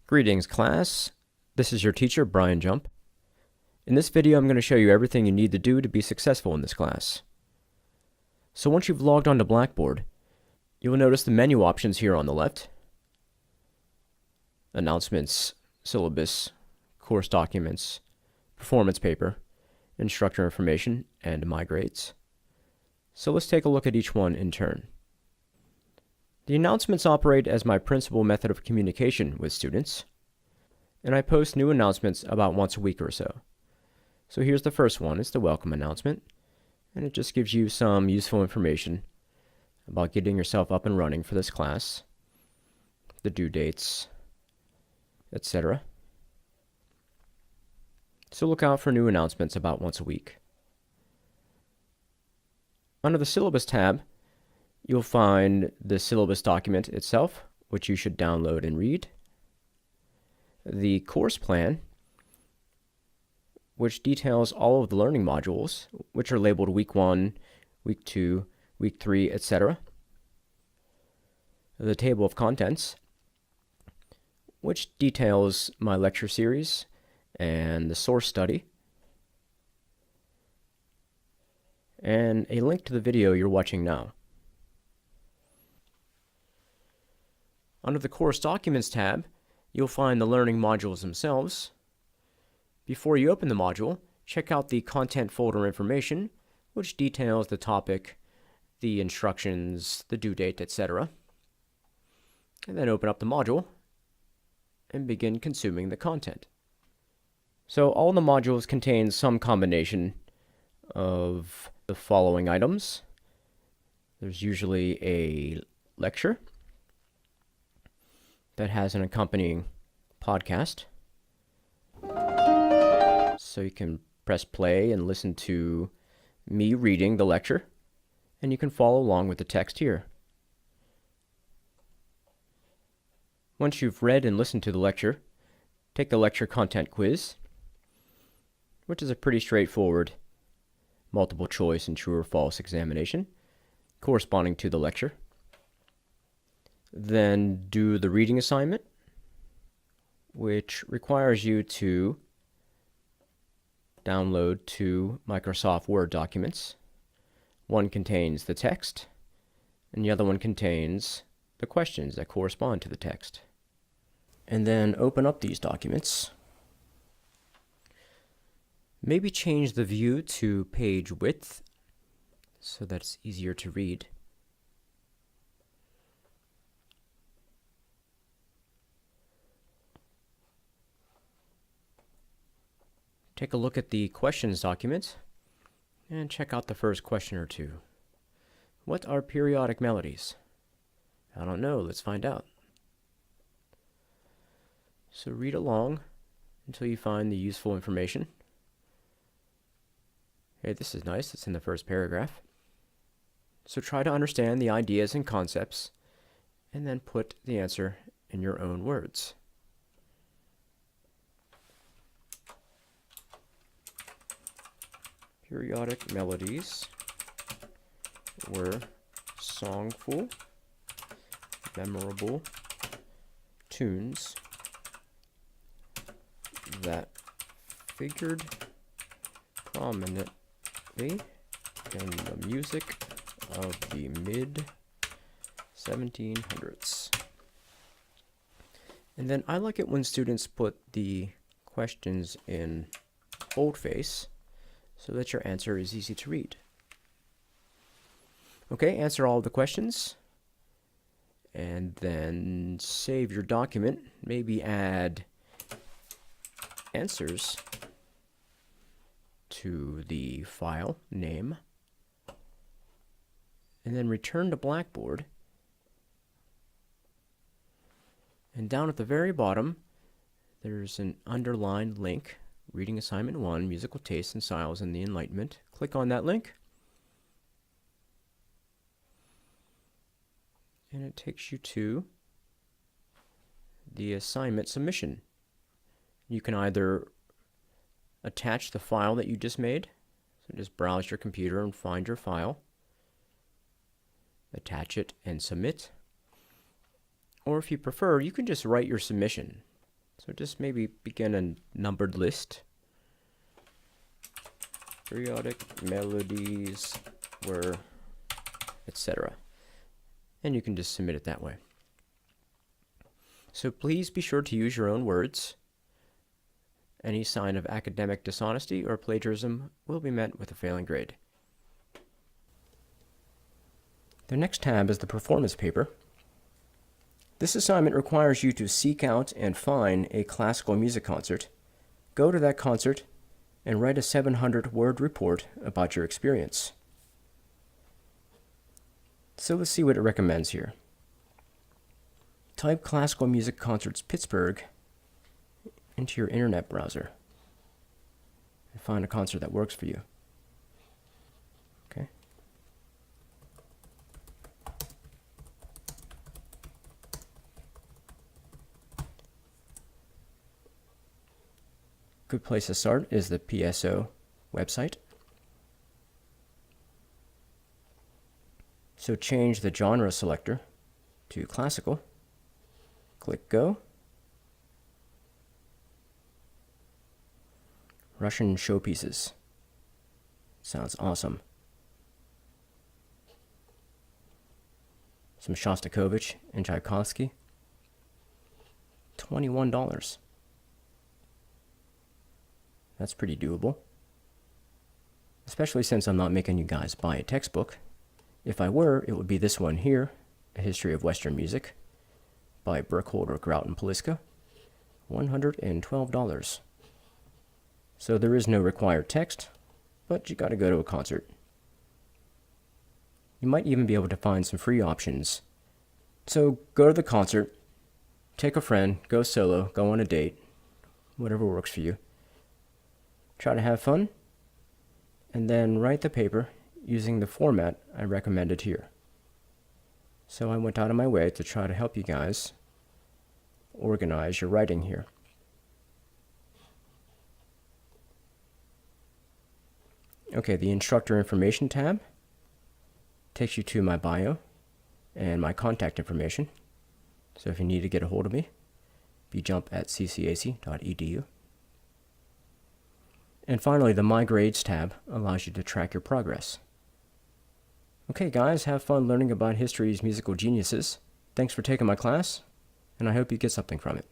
Greetings, class. This is your teacher, Brian Jump. In this video, I'm going to show you everything you need to do to be successful in this class. So once you've logged onto Blackboard, you will notice the menu options here on the left. Announcements, Syllabus, Course Documents, Performance Paper, Instructor Information, and My Grades. So let's take a look at each one in turn. The announcements operate as my principal method of communication with students, and I post new announcements about once a week or so. So here's the first one. It's the welcome announcement, and it just gives you some useful information about getting yourself up and running for this class, the due dates, etc. So look out for new announcements about once a week. Under the Syllabus tab, you'll find the syllabus document itself, which you should download and read. The course plan, which details all of the learning modules, which are labeled Week 1, Week 2, Week 3, etc. The table of contents, which details my lecture series and the source study, and a link to the video you're watching now. Under the Course Documents tab, you'll find the learning modules themselves. Before you open the module, check out the Content Folder Information, which details the topic, the instructions, the due date, etc. And then open up the module and begin consuming the content. So all the modules contain some combination of the following items. There's usually a lecture that has an accompanying podcast. So you can press play and listen to me reading the lecture, and you can follow along with the text here. Once you've read and listened to the lecture, take the lecture content quiz, which is a pretty straightforward multiple choice and true or false examination corresponding to the lecture. Then do the reading assignment, which requires you to download two Microsoft Word documents. One contains the text, and the other one contains the questions that correspond to the text. And then open up these documents. Maybe change the view to page width so that it's easier to read. Take a look at the questions document and check out the first question or two. What are periodic melodies? I don't know, let's find out. So read along until you find the useful information. Hey, this is nice, it's in the first paragraph. So try to understand the ideas and concepts and then put the answer in your own words. Periodic melodies were songful, memorable tunes that figured prominently in the music of the mid-1700s. And then I like it when students put the questions in boldface, so that your answer is easy to read. Okay, answer all of the questions, and then save your document. Maybe add answers to the file name, and then return to Blackboard. And down at the very bottom, there's an underlined link. Reading Assignment 1, Musical Tastes and Styles in the Enlightenment. Click on that link, and it takes you to the assignment submission. You can either attach the file that you just made, so just browse your computer and find your file, attach it and submit, or if you prefer, you can just write your submission. So just maybe begin a numbered list. Periodic melodies were, etc. And you can just submit it that way. So please be sure to use your own words. Any sign of academic dishonesty or plagiarism will be met with a failing grade. The next tab is the performance paper. This assignment requires you to seek out and find a classical music concert, go to that concert, and write a 700-word report about your experience. So let's see what it recommends here. Type Classical Music Concerts Pittsburgh into your internet browser and find a concert that works for you. Okay. Good place to start is the PSO website. So change the genre selector to classical. Click Go. Russian showpieces. Sounds awesome. Some Shostakovich and Tchaikovsky. $21. That's pretty doable. Especially since I'm not making you guys buy a textbook. If I were, it would be this one here, A History of Western Music, by Burkholder, Grout, and Poliska, $112. So there is no required text, but you gotta go to a concert. You might even be able to find some free options. So go to the concert, take a friend, go solo, go on a date, whatever works for you. Try to have fun, and then write the paper using the format I recommended here. So I went out of my way to try to help you guys organize your writing here. Okay, the Instructor Information tab takes you to my bio and my contact information. So if you need to get a hold of me, bjump@ccac.edu. And finally, the My Grades tab allows you to track your progress. Okay, guys, have fun learning about history's musical geniuses. Thanks for taking my class, and I hope you get something from it.